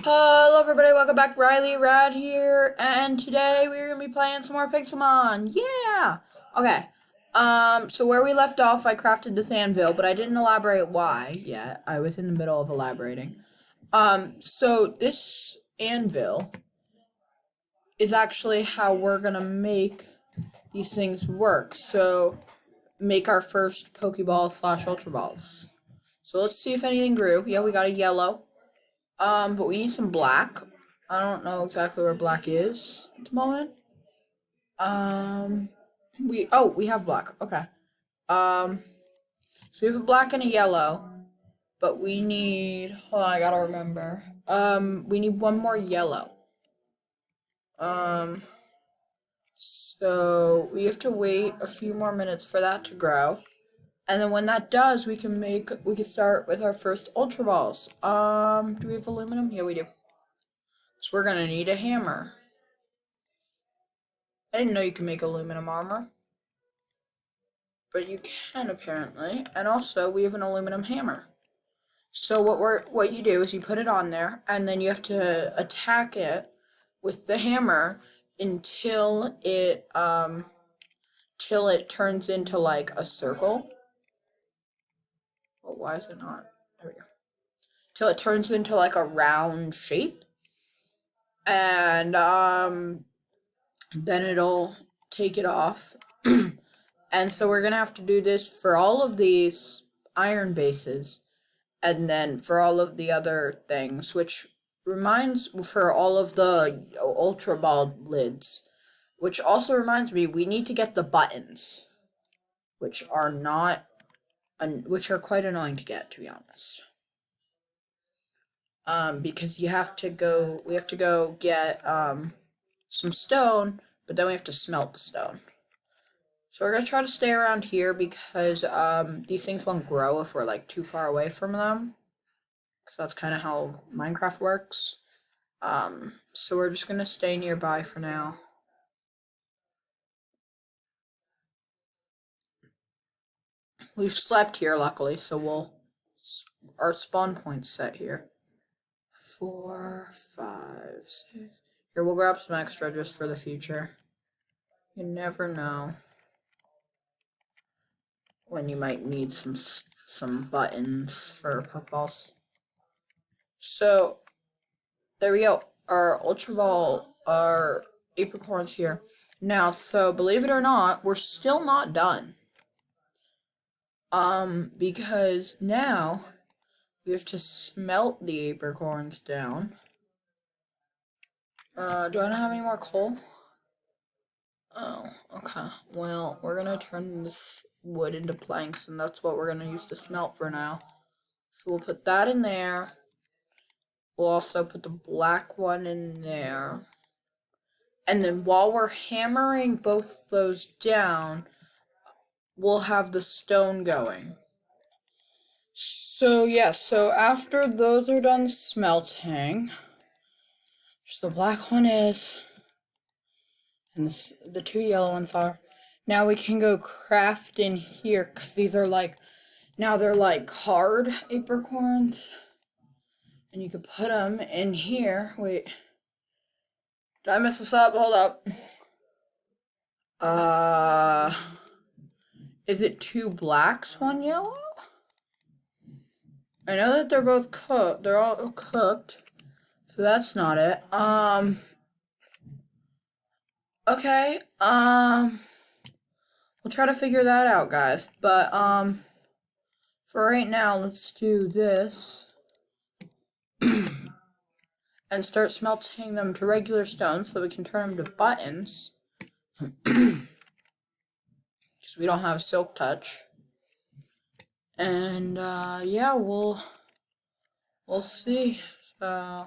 Hello everybody, welcome back. Riley Rad here, and today we're gonna be playing some more Pixelmon. Yeah! Okay. So where we left off, I crafted this anvil, but I didn't elaborate why yet. I was in the middle of elaborating. So this anvil is actually how we're gonna make these things work. So make our first Pokeball / Ultra Balls. So let's see if anything grew. Yeah, we got a yellow. But we need some black. I don't know exactly where black is at the moment. We have black. Okay. So we have a black and a yellow, but we need. Hold on, I gotta remember. We need one more yellow. So we have to wait a few more minutes for that to grow. And then when that does, we can start with our first Ultra Balls. Do we have aluminum? Yeah, we do. So we're gonna need a hammer. I didn't know you can make aluminum armor. But you can apparently. And also we have an aluminum hammer. So what you do is you put it on there and then you have to attack it with the hammer until it turns into like a circle. Well, why is it not? There we go. Till it turns into like a round shape. And then it'll take it off. And so we're gonna have to do this for all of these iron bases, and then for all of the other things, which reminds for all of the Ultra Ball lids, which also reminds me we need to get the buttons, which are not, which are quite annoying to get, to be honest. Because we have to go get some stone, but then we have to smelt the stone. So we're gonna try to stay around here because these things won't grow if we're like too far away from them. Because that's kind of how Minecraft works. So we're just gonna stay nearby for now. We've slept here luckily, so our spawn point's set here. 4, 5, 6. Here, we'll grab some extra just for the future. You never know when you might need some buttons for Pokeballs. So there we go. Our Ultra Ball, our apricorns here. Now, so believe it or not, we're still not done. Because now we have to smelt the apricorns down. Do I not have any more coal? Oh, okay. Well, we're gonna turn this wood into planks, and that's what we're gonna use to smelt for now. So we'll put that in there. We'll also put the black one in there. And then while we're hammering both those down, we'll have the stone going. So yeah, so after those are done smelting, which the black one is, and the two yellow ones are, now we can go craft in here, because these are like, now they're like hard apricorns. And you could put them in here. Wait. Did I mess this up? Hold up. Is it 2 blacks, 1 yellow? I know that they're both cooked. They're all cooked. So that's not it. Okay. We'll try to figure that out, guys. But, for right now, let's do this. And start smelting them to regular stone so we can turn them to buttons. Because we don't have silk touch. And yeah, we'll see. So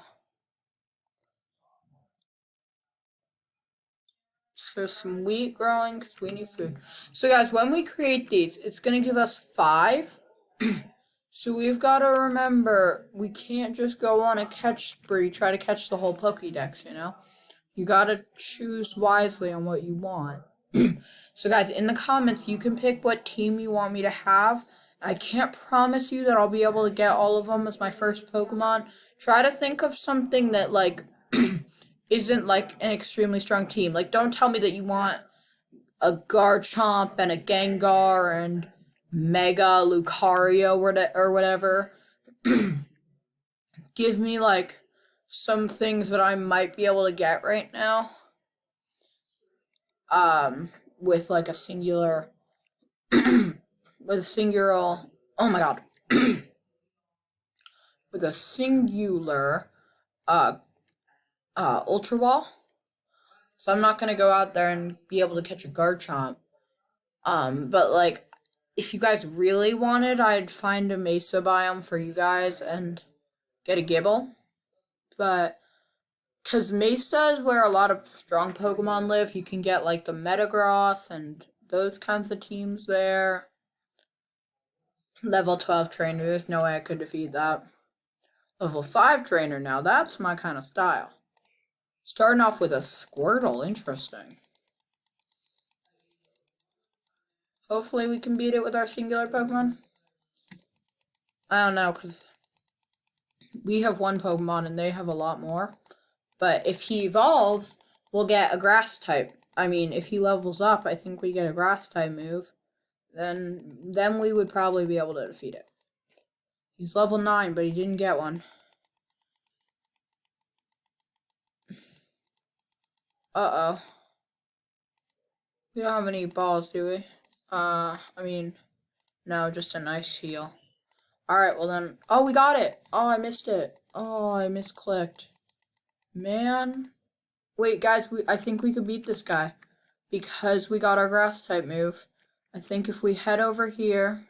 there's some wheat growing because we need food. So guys, when we create these, it's gonna give us 5. So we've got to remember we can't just go on a catch spree, try to catch the whole Pokédex. You know, you gotta choose wisely on what you want. So guys, in the comments, you can pick what team you want me to have. I can't promise you that I'll be able to get all of them as my first Pokemon, Try to think of something that, like, isn't, like, an extremely strong team. Like, don't tell me that you want a Garchomp and a Gengar and Mega Lucario or whatever. Give me, like, some things that I might be able to get right now. With, like, a singular... with a singular... Oh my god. With a singular, Ultra Ball. So I'm not gonna go out there and be able to catch a Garchomp. But, like, if you guys really wanted, I'd find a Mesa biome for you guys and get a Gibble. But, because Mesa is where a lot of strong Pokemon live, you can get, like, the Metagross and those kinds of teams there. Level 12 trainer, there's no way I could defeat that. Level 5 trainer now, that's my kind of style. Starting off with a Squirtle, interesting. Hopefully we can beat it with our singular Pokemon. I don't know, because we have one Pokemon and they have a lot more. But if he evolves, we'll get a grass type. I mean, if he levels up, I think we get a grass type move. Then we would probably be able to defeat it. He's level 9, but he didn't get one. Uh-oh. We don't have any balls, do we? I mean, no, just a nice heal. Alright, well then. Oh, we got it! Oh, I missed it. Oh, I misclicked. Man. Wait, guys, I think we could beat this guy. Because we got our grass type move. I think if we head over here,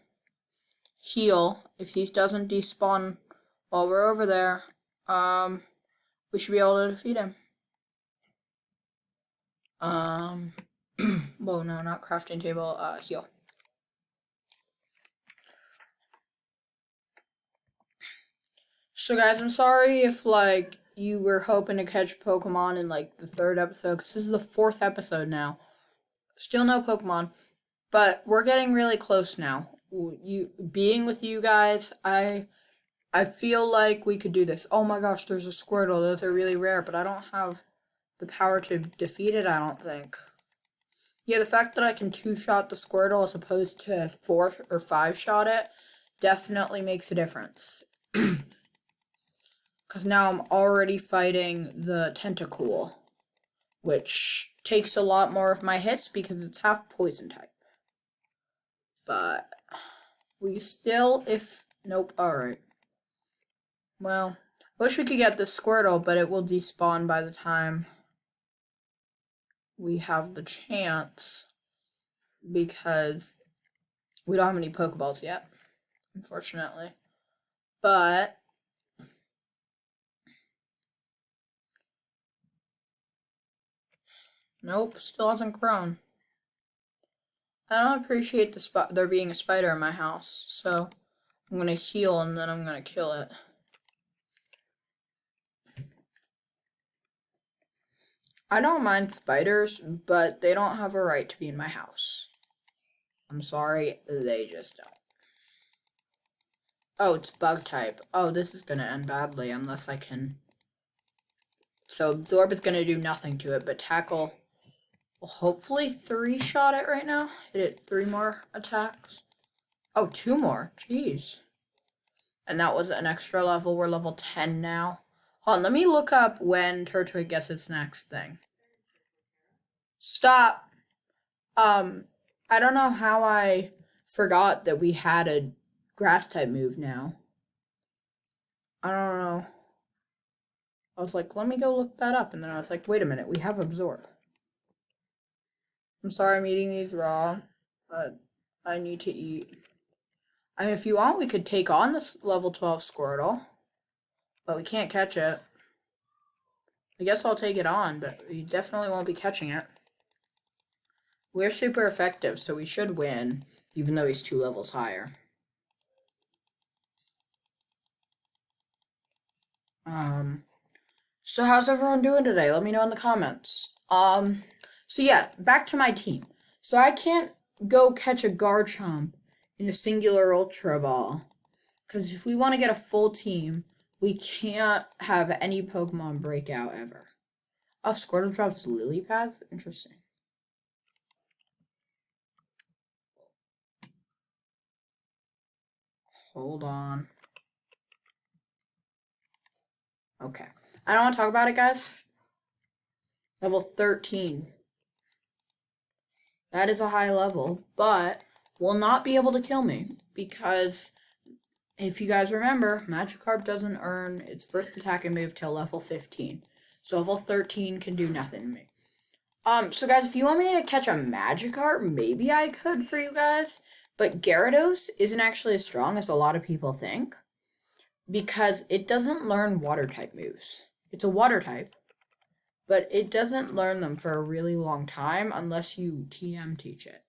heal, if he doesn't despawn while we're over there, we should be able to defeat him. Well, no, not crafting table, heal. So guys, I'm sorry if, like, you were hoping to catch Pokemon in, like, the 3rd episode, because this is the 4th episode now. Still no Pokemon, but we're getting really close now. Being with you guys, I feel like we could do this. Oh my gosh, there's a Squirtle. Those are really rare, but I don't have the power to defeat it, I don't think. Yeah, the fact that I can 2-shot the Squirtle as opposed to 4 or 5-shot it definitely makes a difference. Because now I'm already fighting the Tentacool, which takes a lot more of my hits because it's half poison type. But we still, nope, alright. Well, I wish we could get the Squirtle, but it will despawn by the time we have the chance, because we don't have any Pokeballs yet, unfortunately. But nope, still hasn't grown. I don't appreciate there being a spider in my house, so I'm gonna heal and then I'm gonna kill it. I don't mind spiders, but they don't have a right to be in my house. I'm sorry, they just don't. Oh, it's bug type. Oh, this is gonna end badly unless I can... So Absorb is gonna do nothing to it, but Tackle will hopefully 3-shot it right now. Hit it 3 more attacks. Oh, 2 more. Jeez. And that was an extra level. We're level 10 now. Hold on, let me look up when Turtwig gets its next thing. Stop. I don't know how I forgot that we had a grass type move now. I don't know. I was like, let me go look that up. And then I was like, wait a minute, we have Absorb. I'm sorry I'm eating these raw, but I need to eat. I mean, if you want, we could take on this level 12 Squirtle, but we can't catch it. I guess I'll take it on, but we definitely won't be catching it. We're super effective, so we should win, even though he's 2 levels higher. So how's everyone doing today? Let me know in the comments. So yeah, back to my team. So I can't go catch a Garchomp in a singular Ultra Ball, because if we want to get a full team, We can't have any Pokemon break out ever. Oh, Squirtle drops lily pads? Interesting. Hold on. Okay. I don't want to talk about it, guys. Level 13. That is a high level, but will not be able to kill me because if you guys remember, Magikarp doesn't earn its first attack and move till level 15. So level 13 can do nothing to me. So guys, if you want me to catch a Magikarp, maybe I could for you guys. But Gyarados isn't actually as strong as a lot of people think because it doesn't learn water type moves. It's a water type, but it doesn't learn them for a really long time unless you TM teach it.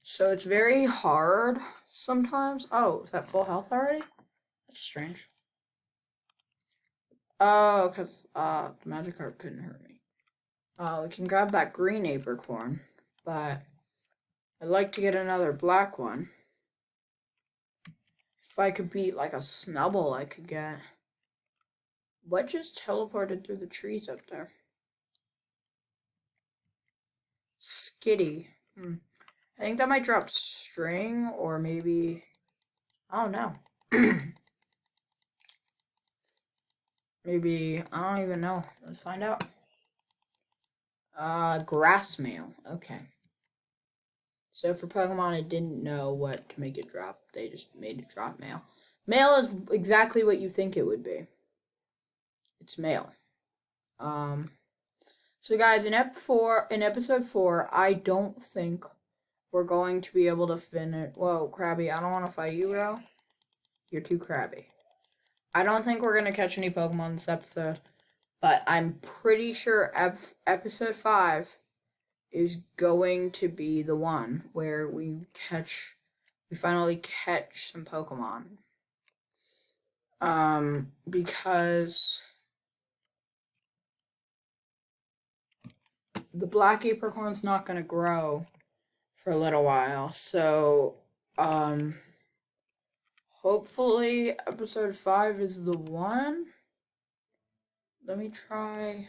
So it's very hard sometimes. Oh, is that full health already? That's strange. Oh, because the Magikarp couldn't hurt me. We can grab that green apricorn, but I'd like to get another black one. If I could beat like a Snubble, I could get. What just teleported through the trees up there? Skitty. I think that might drop string or maybe. I don't know. Maybe. I don't even know. Let's find out. Grass mail. Okay. So for Pokemon, it didn't know what to make it drop. They just made it drop mail. Mail is exactly what you think it would be. It's mail. So guys, in episode 4, I don't think we're going to be able to finish. Whoa, Krabby, I don't want to fight you, bro. You're too crabby. I don't think we're gonna catch any Pokemon this episode, but I'm pretty sure episode 5 is going to be the one where we finally catch some Pokemon. Because the black apricorn's not gonna grow for a little while, so hopefully episode 5 is the one. Let me try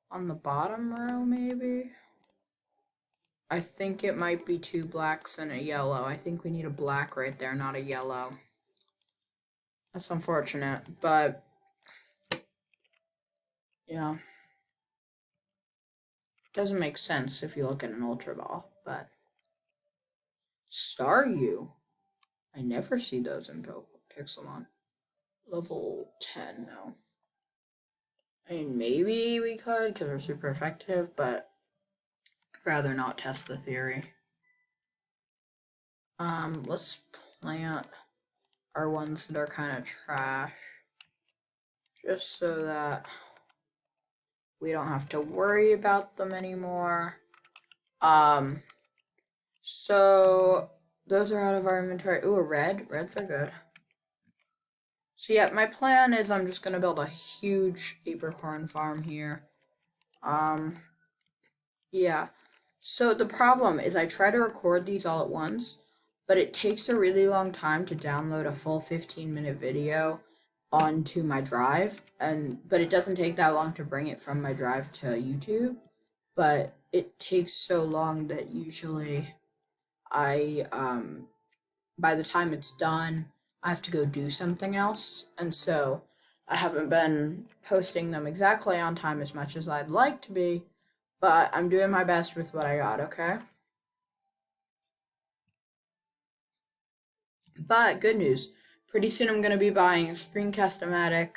on the bottom row, maybe. I think it might be 2 blacks and a yellow. I think we need a black right there, not a yellow. That's unfortunate, but yeah. Doesn't make sense if you look at an Ultra Ball, but Staryu. I never see those in Pixelmon. Level 10 now. I mean, maybe we could because they're super effective, but I'd rather not test the theory. Let's plant our ones that are kind of trash, just so that we don't have to worry about them anymore. So those are out of our inventory. Ooh, a red. Reds are good. So yeah, my plan is I'm just gonna build a huge apricorn farm here. Yeah. So the problem is I try to record these all at once, but it takes a really long time to download a full 15-minute video onto my drive, but it doesn't take that long to bring it from my drive to YouTube. But it takes so long that usually I by the time it's done, I have to go do something else, and so I haven't been posting them exactly on time as much as I'd like to be, but I'm doing my best with what I got, okay? But good news, pretty soon I'm gonna be buying a Screencast-O-Matic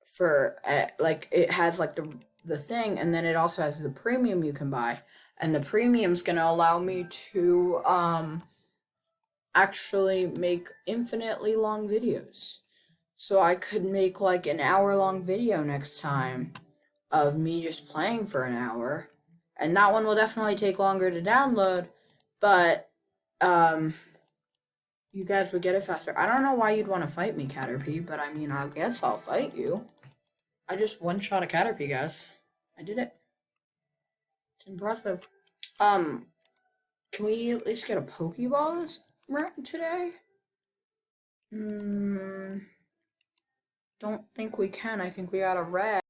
for like it has like the thing, and then it also has the premium you can buy, and the premium's gonna allow me to actually make infinitely long videos. So I could make like an hour-long video next time of me just playing for an hour. And that one will definitely take longer to download, but you guys would get it faster. I don't know why you'd want to fight me, Caterpie, but I mean, I guess I'll fight you. I just one-shot a Caterpie, guys. I did it. It's impressive. Can we at least get a Pokeball today? Don't think we can. I think we got a red.